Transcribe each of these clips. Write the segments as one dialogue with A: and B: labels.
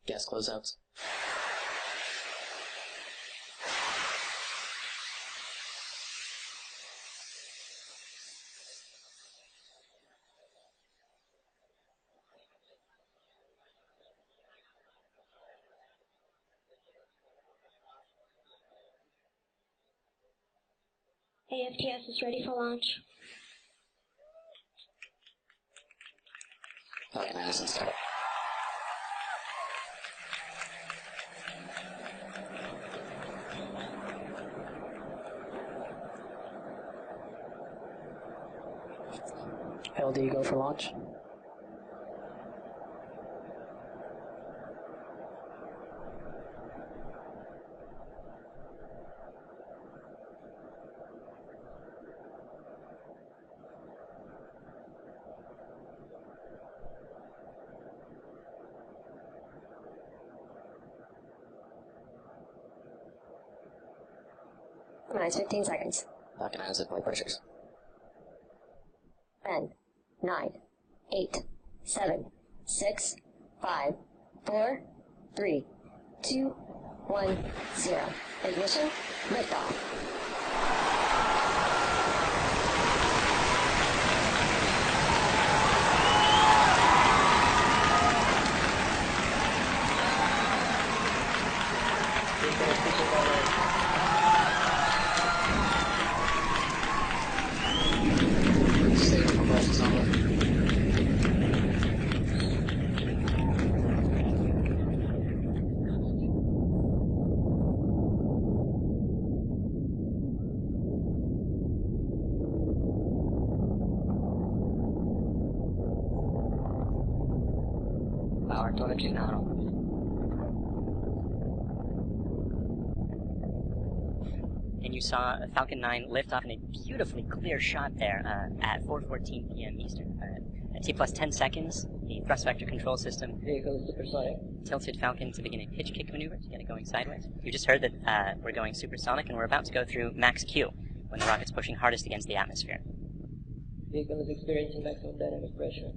A: gas closeouts.
B: AFTS is ready for launch.
A: Falcon 9 is in start. LD, go for launch.
B: Minus 15 seconds.
A: Falcon 9 is at flight pressures.
B: 10, 9, 8, 7, 6, 5, 4, 3, 2, 1, 0. Ignition, liftoff. Power telemetry now.
C: And you saw Falcon 9 lift off in a beautifully clear shot there at 4:14 p.m. Eastern. At T plus 10 seconds, the thrust vector control system tilted Falcon to begin a pitch kick maneuver to get it going sideways. You just heard that we're going supersonic, and we're about to go through max Q when the rocket's pushing hardest against the atmosphere.
D: Vehicle is experiencing maximum dynamic pressure.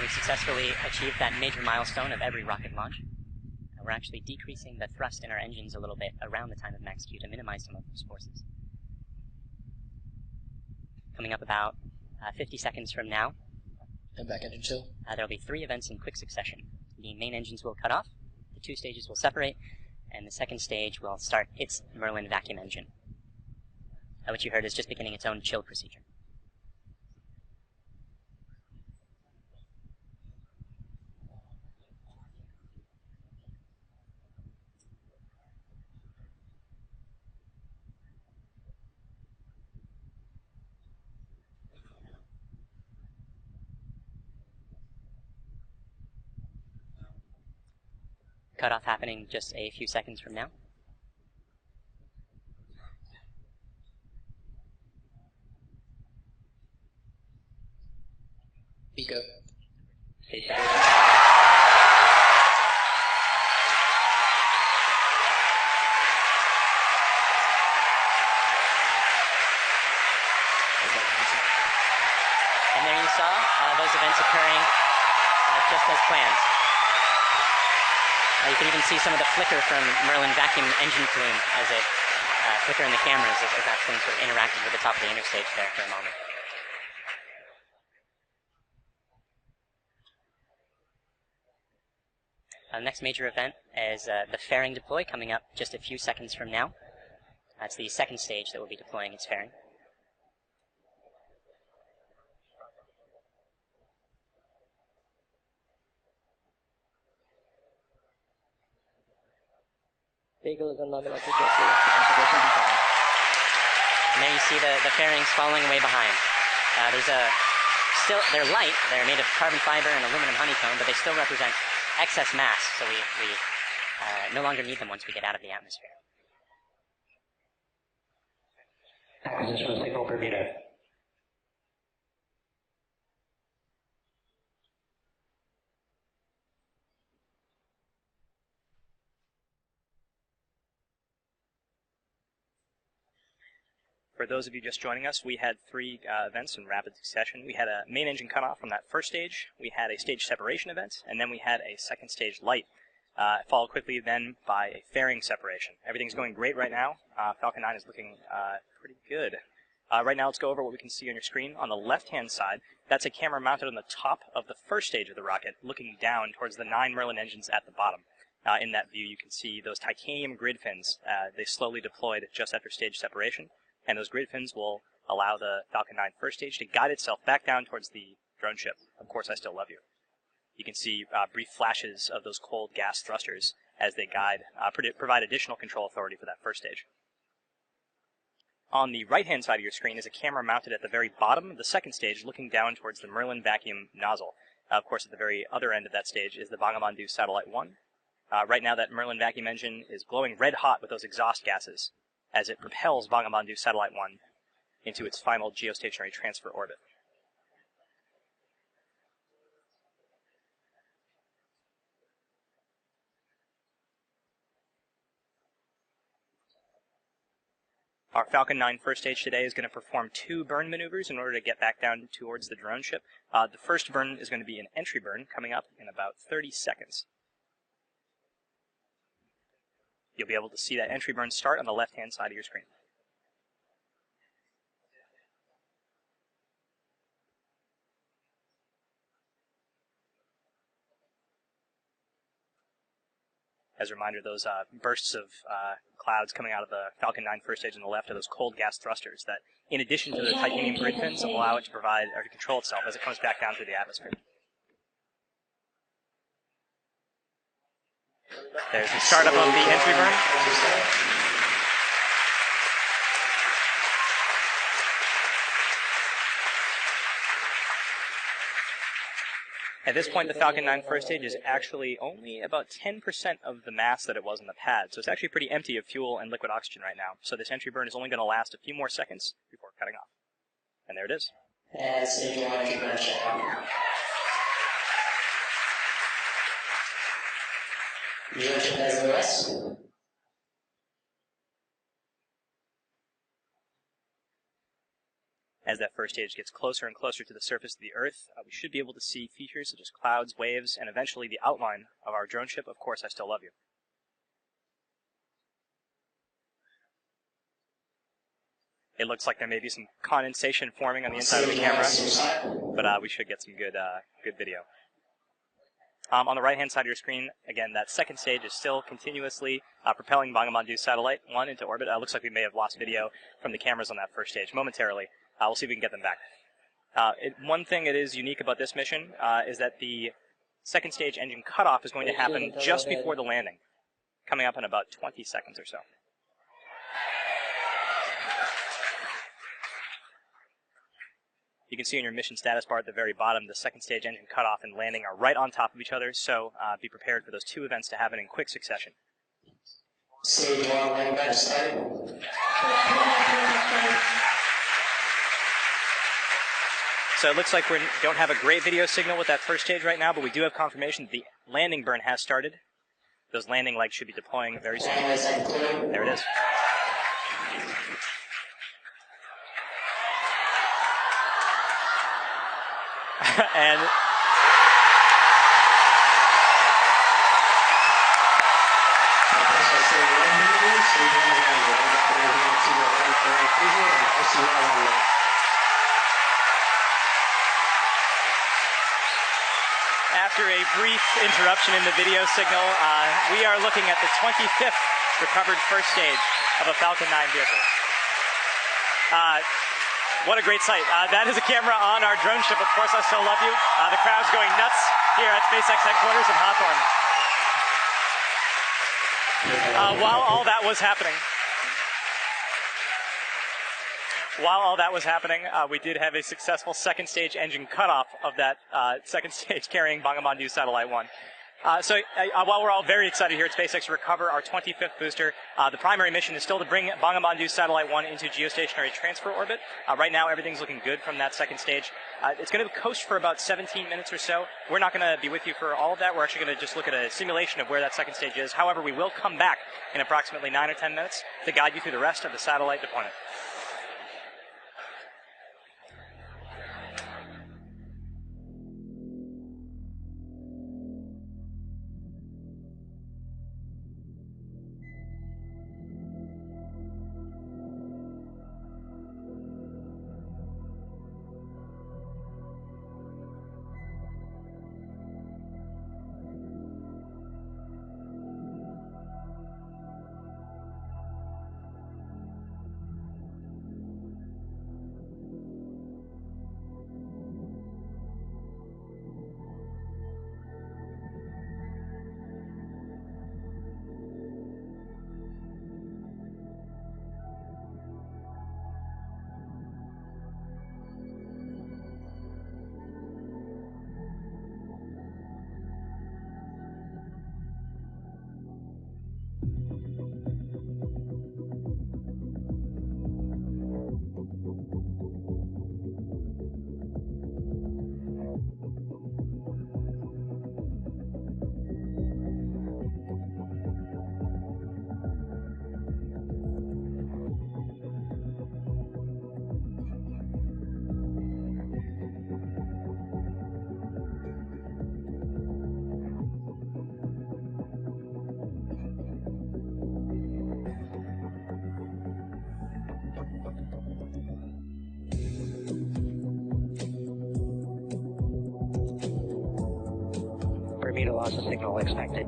C: We've successfully achieved that major milestone of every rocket launch. We're actually decreasing the thrust in our engines a little bit around the time of max Q to minimize some of those forces. Coming up about 50 seconds from now,
A: And back engine chill.
C: there'll be 3 events in quick succession. The main engines will cut off, the 2 stages will separate, and the second stage will start its Merlin vacuum engine. What you heard is just beginning its own chill procedure. Cutoff happening just a few seconds from now.
A: Pico.
C: And there you saw those events occurring just as planned. You can even see some of the flicker from Merlin vacuum engine plume as it flicker in the cameras as that thing sort of interacted with the top of the interstage there for a moment. The next major event is the fairing deploy coming up just a few seconds from now. That's the second stage that will be deploying its fairing.
D: Vehicle is on nominal trajectory.
C: And there you see the fairings following away behind. They're light, they're made of carbon fiber and aluminum honeycomb, but they still represent excess mass, so we no longer need them once we get out of the atmosphere.
E: Acquisition of signal per meter.
C: For those of you just joining us, we had three events in rapid succession. We had a main engine cutoff from that first stage, we had a stage separation event, and then we had a second stage light, followed quickly then by a fairing separation. Everything's going great right now. Falcon 9 is looking pretty good. Right now, let's go over what we can see on your screen. On the left-hand side, that's a camera mounted on the top of the first stage of the rocket, looking down towards the 9 Merlin engines at the bottom. In that view, you can see those titanium grid fins. They slowly deployed just after stage separation. And those grid fins will allow the Falcon 9 first stage to guide itself back down towards the drone ship. Of course, I still love you. You can see brief flashes of those cold gas thrusters as they guide, provide additional control authority for that first stage. On the right-hand side of your screen is a camera mounted at the very bottom of the second stage, looking down towards the Merlin vacuum nozzle. Of course, at the very other end of that stage is the Bangabandhu Satellite-1. Right now, that Merlin vacuum engine is glowing red hot with those exhaust gases as it propels Bangabandhu Satellite-1 into its final geostationary transfer orbit. Our Falcon 9 first stage today is going to perform 2 burn maneuvers in order to get back down towards the drone ship. The first burn is going to be an entry burn coming up in about 30 seconds. You'll be able to see that entry burn start on the left-hand side of your screen. As a reminder, those bursts of clouds coming out of the Falcon 9 first stage on the left are those cold gas thrusters that, in addition to the titanium grid fins, allow it to provide or to control itself as it comes back down through the atmosphere. There's the startup of the entry burn. At this point, the Falcon 9 first stage is actually only about 10% of the mass that it was on the pad, so it's actually pretty empty of fuel and liquid oxygen right now. So this entry burn is only going to last a few more seconds before cutting off. And there it is.
A: And stage 1 entry burn check. Drone ship has OS.
C: As that first stage gets closer and closer to the surface of the Earth, we should be able to see features such as clouds, waves, and eventually the outline of our drone ship. Of course, I still love you. It looks like there may be some condensation forming on the inside of the camera, but we should get some good video. On the right-hand side of your screen, again, that second stage is still continuously propelling Bangabandhu Satellite-1 into orbit. Looks like we may have lost video from the cameras on that first stage momentarily. We'll see if we can get them back. One thing that is unique about this mission is that the second stage engine cutoff is going to happen just before the landing, coming up in about 20 seconds or so. You can see on your mission status bar at the very bottom, the second stage engine cutoff and landing are right on top of each other, so be prepared for those 2 events to happen in quick succession.
A: Stage 1 landing pad started.
C: So it looks like we don't have a great video signal with that first stage right now, but we do have confirmation that the landing burn has started. Those landing legs should be deploying very soon. There it is. And after a brief interruption in the video signal, we are looking at the 25th recovered first stage of a Falcon 9 vehicle. What a great sight. That is a camera on our drone ship. Of course, I still love you. The crowd's going nuts here at SpaceX headquarters in Hawthorne. While all that was happening, we did have a successful second stage engine cutoff of that second stage carrying Bangabandhu Satellite-1. So while we're all very excited here at SpaceX to recover our 25th booster, the primary mission is still to bring Bangabandhu Satellite-1 into geostationary transfer orbit. Right now, everything's looking good from that second stage. It's going to coast for about 17 minutes or so. We're not going to be with you for all of that. We're actually going to just look at a simulation of where that second stage is. However, we will come back in approximately 9 or 10 minutes to guide you through the rest of the satellite deployment.
E: loss of signal expected.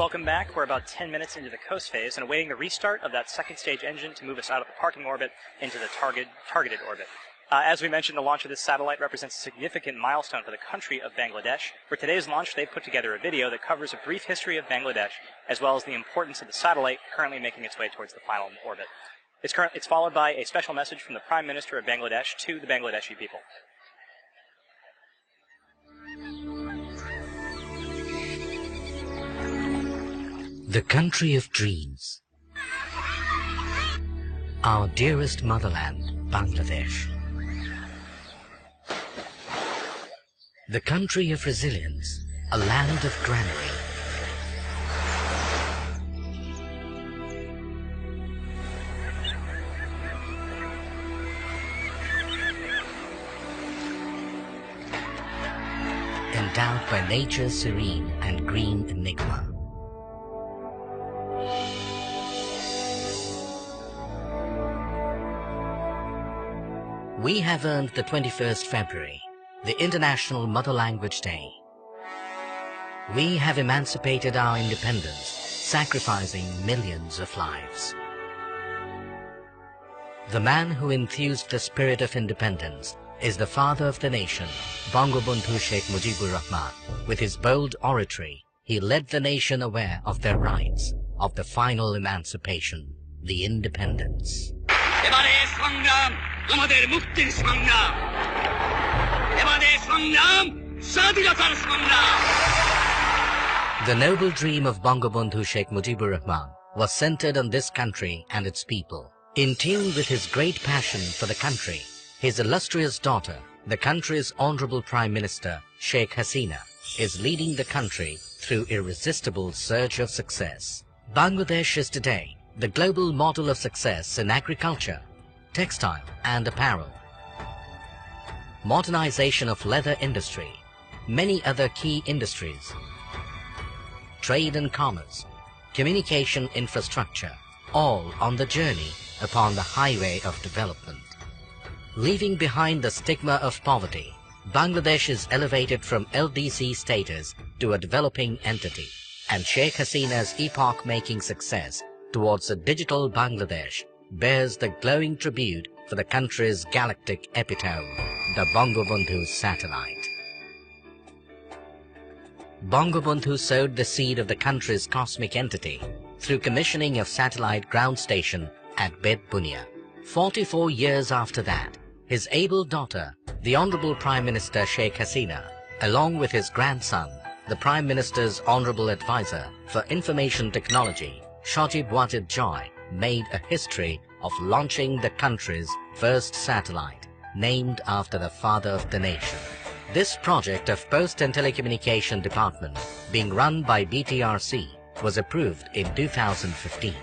F: Welcome back. We're about 10 minutes into the coast phase and awaiting the restart of that second stage engine to move us out of the parking orbit into the targeted orbit. As we mentioned, the launch of this satellite represents a significant milestone for the country of Bangladesh. For today's launch, they've put together a video that covers a brief history of Bangladesh, as well as the importance of the satellite currently making its way towards the final orbit. It's followed by a special message from the Prime Minister of Bangladesh to the Bangladeshi people.
G: The country of dreams. Our dearest motherland, Bangladesh. The country of resilience, a land of granary. Endowed by nature's serene and green enigma. We have earned the 21st February, the International Mother Language Day. We have emancipated our independence, sacrificing millions of lives. The man who enthused the spirit of independence is the father of the nation, Bangabandhu Sheikh Mujibur Rahman. With his bold oratory, he led the nation aware of their rights, of the final emancipation, the independence. The noble dream of Bangabandhu Sheikh Mujibur Rahman was centered on this country and its people. In tune with his great passion for the country, his illustrious daughter, the country's Honorable Prime Minister, Sheikh Hasina, is leading the country through irresistible surge of success. Bangladesh is today the global model of success in agriculture, textile and apparel, modernization of leather industry, many other key industries, trade and commerce, communication infrastructure, all on the journey upon the highway of development. Leaving behind the stigma of poverty, Bangladesh is elevated from LDC status to a developing entity, and Sheikh Hasina's epoch-making success towards a digital Bangladesh bears the glowing tribute for the country's galactic epitome, the Bangabandhu Satellite. Bangabandhu sowed the seed of the country's cosmic entity through commissioning of satellite ground station at Bed Bunia. 44 years after that, his able daughter, the Honorable Prime Minister Sheikh Hasina, along with his grandson, the Prime Minister's Honorable Advisor for Information Technology, Shajib Wajid Joy, made a history of launching the country's first satellite, named after the father of the nation. This project of Post and Telecommunication Department, being run by BTRC, was approved in 2015.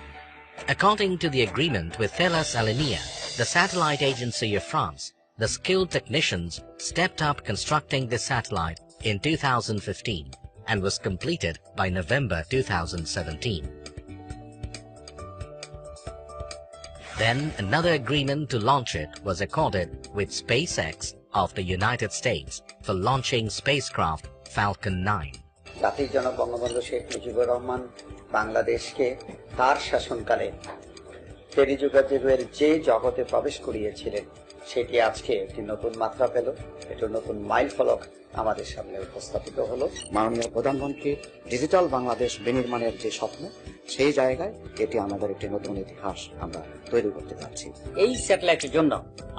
G: According to the agreement with Thales Alenia, the satellite agency of France, the skilled technicians stepped up constructing this satellite in 2015 and was completed by November 2017. Then another agreement to launch it was accorded with SpaceX of the United States for launching spacecraft Falcon 9.
H: জাতির জনক বঙ্গবন্ধু শেখ মুজিবুর রহমান বাংলাদেশকে তার শাসনকালে টেলিযোগাযোগের যে জগতে প্রবেশ করিয়েছিলেন সেটি আজকে একটি নতুন মাত্রা পেল, একটি নতুন মাইল ফলক আমাদের সামনে উপস্থাপিত হলো। মাননীয় প্রধানমন্ত্রী ডিজিটাল বাংলাদেশ বিনির্মাণের যে স্বপ্ন, সেই জায়গায় এটি আমাদের একটি নতুন ইতিহাস আমরা তৈরি করতে যাচ্ছি।
I: এই স্যাটেলাইটের জন্য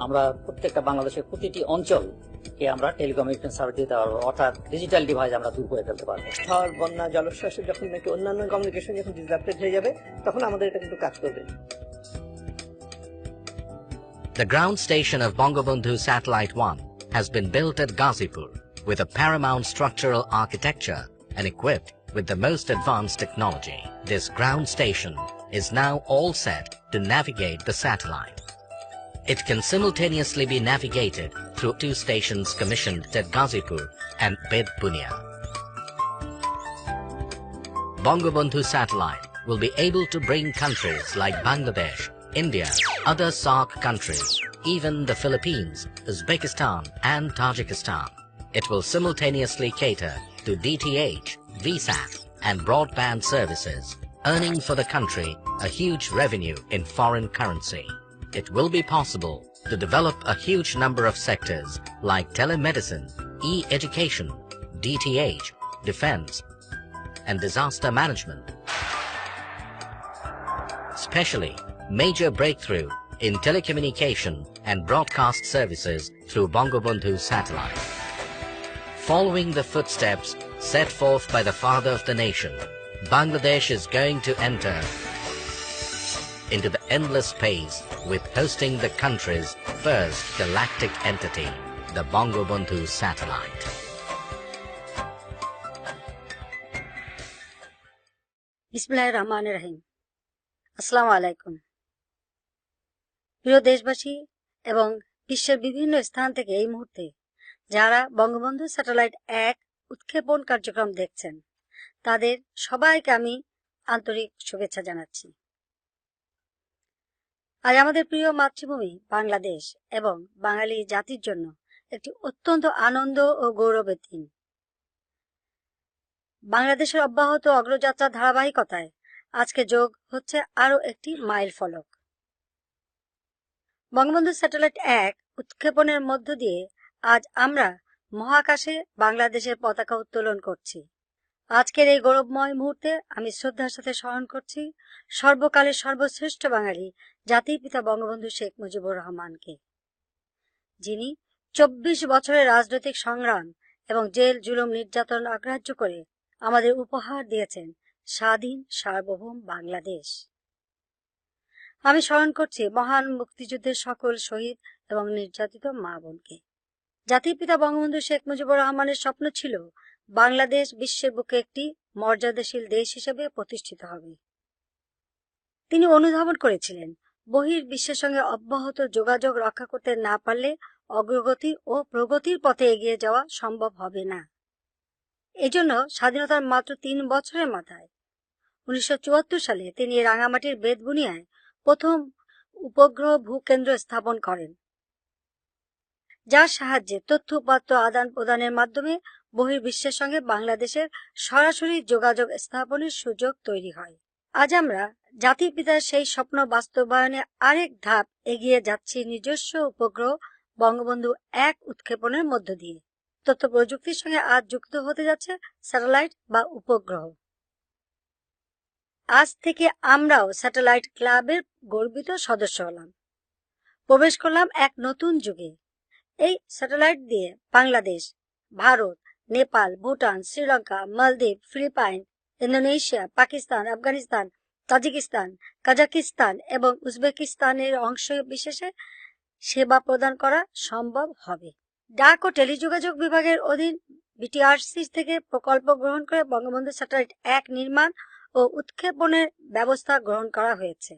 I: আমরা প্রত্যেকটা বাংলাদেশের প্রতিটি অঞ্চলকে আমরা টেলিকমিউনিকেশন সার্ভিস দিতে পারবো, অর্থাৎ ডিজিটাল ডিভাইস আমরা দূর করে ফেলতে পারবো।
D: ঝড়, বন্যা, জলোচ্ছ্বাসে যখন নাকি অন্যান্য কমিউনিকেশন যখন ডিসরাপ্টেড হয়ে যাবে, তখন আমাদের এটা কিন্তু কাজ করবে।
G: The ground station of Bangabandhu Satellite-1 has been built at Ghazipur with a paramount structural architecture and equipped with the most advanced technology. This ground station is now all set to navigate the satellite. It can simultaneously be navigated through two stations commissioned at Ghazipur and Bed Bunia. Bangabandhu Satellite will be able to bring countries like Bangladesh, India, other SAARC countries, even the Philippines, Uzbekistan and Tajikistan. It will simultaneously cater to DTH, VSAT and broadband services, earning for the country a huge revenue in foreign currency. It will be possible to develop a huge number of sectors like telemedicine, e-education, DTH, defense and disaster management. Especially major breakthrough in telecommunication and broadcast services through Bangabandhu Satellite. Following the footsteps set forth by the father of the nation, Bangladesh is going to enter into the endless space with hosting the country's first galactic entity, the Bangabandhu Satellite.
J: বিসমিল্লাহির রহমানির রহিম। আসসালামু আলাইকুম। প্রিয় দেশবাসী এবং বিশ্বের বিভিন্ন স্থান থেকে এই মুহূর্তে যারা বঙ্গবন্ধু স্যাটেলাইট 1 উৎক্ষেপণ কার্যক্রম দেখছেন তাদের সবাইকে আমি আন্তরিক শুভেচ্ছা জানাচ্ছি। আজ আমাদের প্রিয় মাতৃভূমি বাংলাদেশ এবং বাঙালি জাতির জন্য একটি অত্যন্ত আনন্দ ও গৌরবের দিন। বাংলাদেশের অব্যাহত অগ্রযাত্রার ধারাবাহিকতায় আজকে যোগ হচ্ছে আরও একটি মাইল ফলক। বঙ্গবন্ধু স্যাটেলাইট 1 উৎক্ষেপণের মধ্য দিয়ে আজ আমরা মহাকাশে বাংলাদেশের পতাকা উত্তোলন করছি। আজকের এই গৌরবময় মুহূর্তে আমি শ্রদ্ধার সাথে স্মরণ করছি সর্বকালের সর্বশ্রেষ্ঠ বাঙালি জাতির পিতা বঙ্গবন্ধু শেখ মুজিবুর রহমানকে, যিনি 24 বছরের রাজনৈতিক সংগ্রাম এবং জেল জুলুম নির্যাতন অগ্রাহ্য করে আমাদের উপহার দিয়েছেন স্বাধীন সার্বভৌম বাংলাদেশ। আমি স্মরণ করছি মহান মুক্তিযুদ্ধের সকল শহীদ এবং নির্যাতিত মা বোনকে। জাতির পিতা বঙ্গবন্ধু শেখ মুজিবুর রহমানের স্বপ্ন ছিল বাংলাদেশ বিশ্বের বুকে একটি মর্যাদাশীল দেশ হিসেবে প্রতিষ্ঠিত হবে। তিনি অনুধাবন করেছিলেন বহির্বিশ্বের সঙ্গে অব্যাহত যোগাযোগ রক্ষা করতে না পারলে অগ্রগতি ও প্রগতির পথে এগিয়ে যাওয়া সম্ভব হবে না। এজন্য স্বাধীনতার মাত্র 3 বছরের মাথায় 1974 সালে তিনি রাঙামাটির বেতবুনিয়ায় প্রথম উপগ্রহ ভূকেন্দ্র স্থাপন করেন, যার সাহায্যে তথ্য উপাত্ত আদান প্রদানের মাধ্যমে বহির্বিশ্বের সঙ্গে বাংলাদেশের সরাসরি যোগাযোগ স্থাপনের সুযোগ তৈরি হয়। আজ আমরা জাতির পিতার সেই স্বপ্ন বাস্তবায়নে আরেক ধাপ এগিয়ে যাচ্ছি নিজস্ব উপগ্রহ বঙ্গবন্ধু 1 উৎক্ষেপণের মধ্য দিয়ে। তথ্য প্রযুক্তির সঙ্গে আজ যুক্ত হতে যাচ্ছে স্যাটেলাইট বা উপগ্রহ। আজ থেকে আমরাও স্যাটেলাইট ক্লাবের গর্বিত সদস্য হলাম, প্রবেশ করলাম এক নতুন যুগে। এই স্যাটেলাইট দিয়ে Bangladesh, Bharat, Nepal, Bhutan, Sri Lanka, Maldives, Philippines, Indonesia, Pakistan, Afghanistan, Tajikistan, Kazakhstan এবং উজবেকিস্তানের অংশ বিশেষে সেবা প্রদান করা সম্ভব হবে। ডাক ও টেলিযোগাযোগ বিভাগের অধীন বিটিআরসি থেকে প্রকল্প গ্রহণ করে বঙ্গবন্ধু স্যাটেলাইট 1 নির্মাণ ও উৎক্ষেপণের ব্যবস্থা গ্রহণ করা হয়েছে।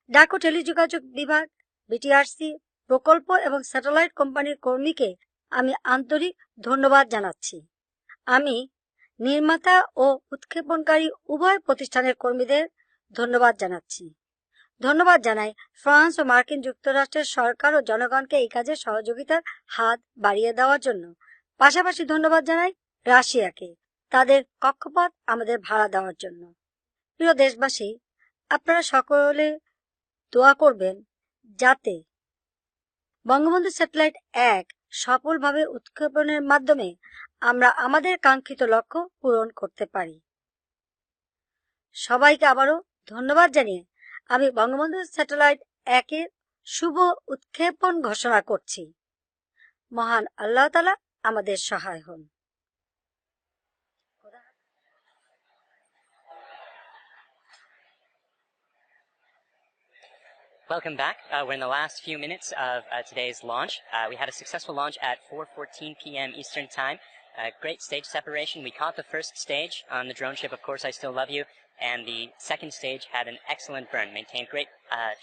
J: ডাক ও টেলিযোগাযোগ বিভাগ, বিটিআরসি, প্রকল্প এবং স্যাটেলাইট কোম্পানির কর্মীকে আমি আন্তরিক ধন্যবাদ জানাচ্ছি। আমি নির্মাতা ও উৎক্ষেপণকারী উভয় প্রতিষ্ঠানের কর্মীদের ধন্যবাদ জানাচ্ছি। ধন্যবাদ জানাই ফ্রান্স ও মার্কিন যুক্তরাষ্ট্রের সরকার ও জনগণকে এই কাজে সহযোগিতার হাত বাড়িয়ে দেওয়ার জন্য। পাশাপাশি ধন্যবাদ জানাই রাশিয়াকে তাদের কক্ষপথ আমাদের ভাড়া দেওয়ার জন্য। প্রিয় দেশবাসী, আপনারা সকলে দোয়া করবেন যাতে বঙ্গবন্ধু স্যাটেলাইট 1 সফলভাবে উৎক্ষেপণের মাধ্যমে আমরা আমাদের কাঙ্ক্ষিত লক্ষ্য পূরণ করতে পারি। সবাইকে আবারও ধন্যবাদ জানিয়ে আমি বঙ্গবন্ধু স্যাটেলাইট 1 এর শুভ উৎক্ষেপণ ঘোষণা করছি। মহান আল্লাহ তাআলা আমাদের সহায় হন।
C: Welcome back. We're in the last few minutes of today's launch. We had a successful launch at 4:14 p.m. Eastern Time. Great stage separation. We caught the first stage on the drone ship, Of Course I Still Love You, and the second stage had an excellent burn, maintained great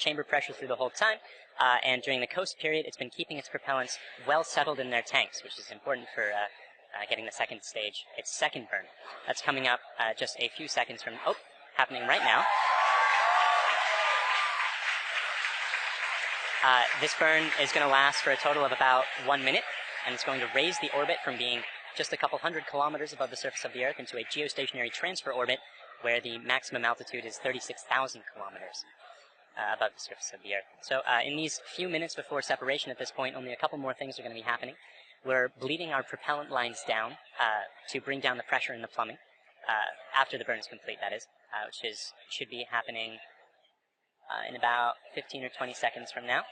C: chamber pressure through the whole time, and during the coast period it's been keeping its propellants well settled in their tanks, which is important for getting the second stage, its second burn. That's coming up just a few seconds from, happening right now. This burn is going to last for a total of about 1 minute, and it's going to raise the orbit from being just a couple hundred kilometers above the surface of the Earth into a geostationary transfer orbit where the maximum altitude is 36,000 kilometers above the surface of the Earth. So in these few minutes before separation at this point, only a couple more things are going to be happening. We're bleeding our propellant lines down to bring down the pressure in the plumbing after the burn is complete, that is, which should be happening in about 15 or 20 seconds from now.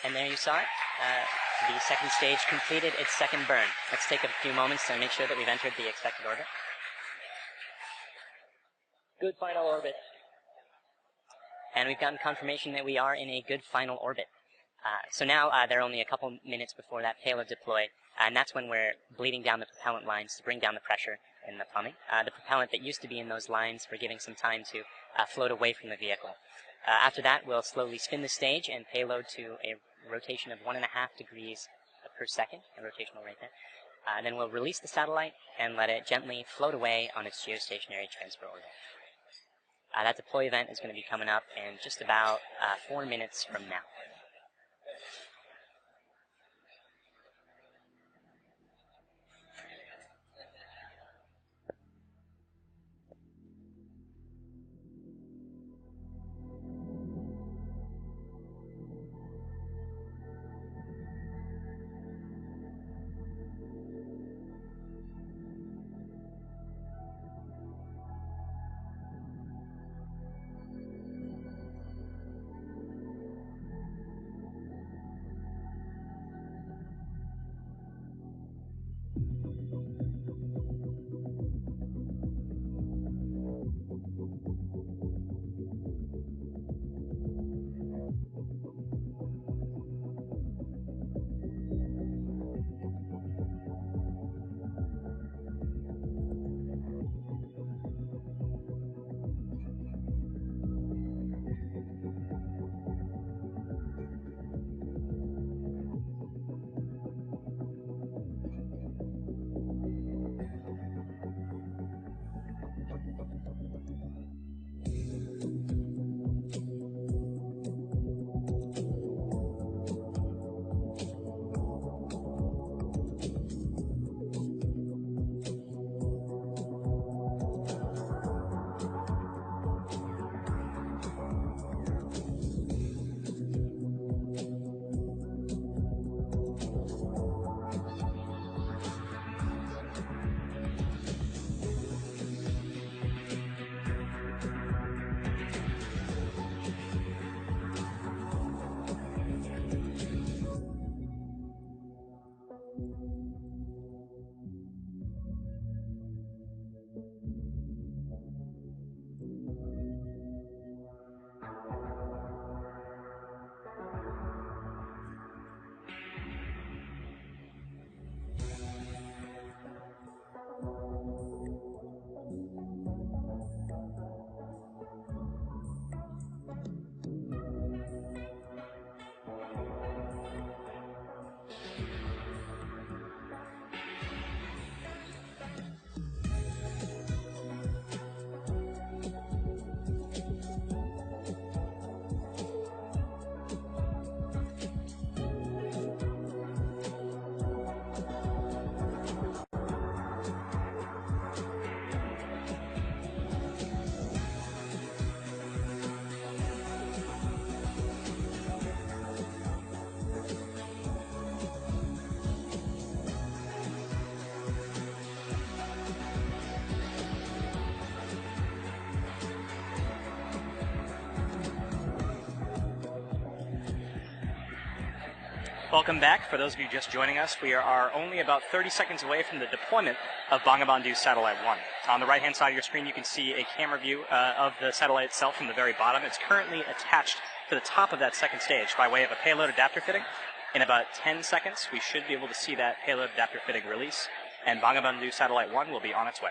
C: And there you saw it. The second stage completed its second burn. Let's take a few moments to make sure that we've entered the expected orbit. Good final orbit. And we've gotten confirmation that we are in a good final orbit. So now there are only a couple minutes before that payload deploy, and that's when we're bleeding down the propellant lines to bring down the pressure in the plumbing. The propellant that used to be in those lines, we're giving some time to float away from the vehicle. After that, we'll slowly spin the stage and payload to a rotation of 1.5 degrees per second, a rotational rate there. And then we'll release the satellite and let it gently float away on its geostationary transfer orbit. That deploy event is going to be coming up in just about 4 minutes from now.
F: Welcome back. For those of you just joining us, we are only about 30 seconds away from the deployment of Bangabandhu Satellite-1. On the right-hand side of your screen, you can see a camera view of the satellite itself from the very bottom. It's currently attached to the top of that second stage by way of a payload adapter fitting. In about 10 seconds, we should be able to see that payload adapter fitting release, and Bangabandhu Satellite-1 will be on its way.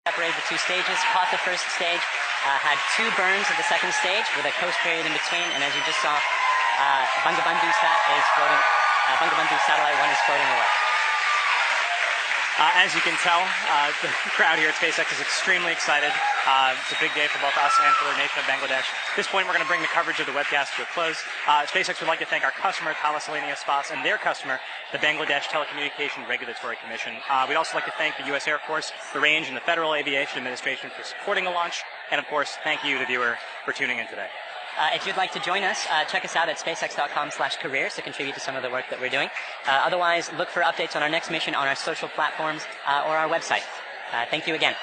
C: Separated the two stages, caught the first stage, had 2 burns of the second stage with a coast period in between, and as you just saw, Bangabandhu Satellite-1 is floating away.
F: As you can tell, the crowd here at SpaceX is extremely excited. It's a big day for both us and for the nation of Bangladesh. At this point, we're going to bring the coverage of the webcast to a close. SpaceX would like to thank our customer, Thalassania Spas, and their customer, the Bangladesh Telecommunication Regulatory Commission. We'd also like to thank the U.S. Air Force, the Range, and the Federal Aviation Administration for supporting the launch. And, of course, thank you, the viewer, for tuning in today.
C: If you'd like to join us, check us out at spacex.com/careers to contribute to some of the work that we're doing. Otherwise, look for updates on our next mission on our social platforms or our website. Thank you again.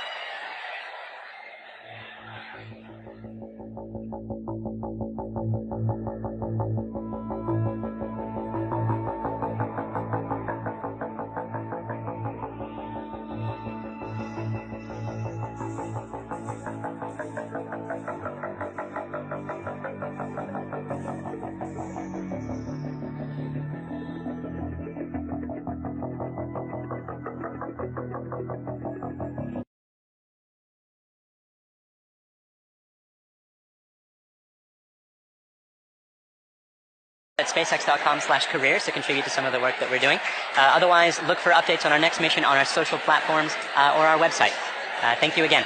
C: At spacex.com/careers to contribute to some of the work that we're doing. Otherwise, look for updates on our next mission on our social platforms or our website. Thank you again.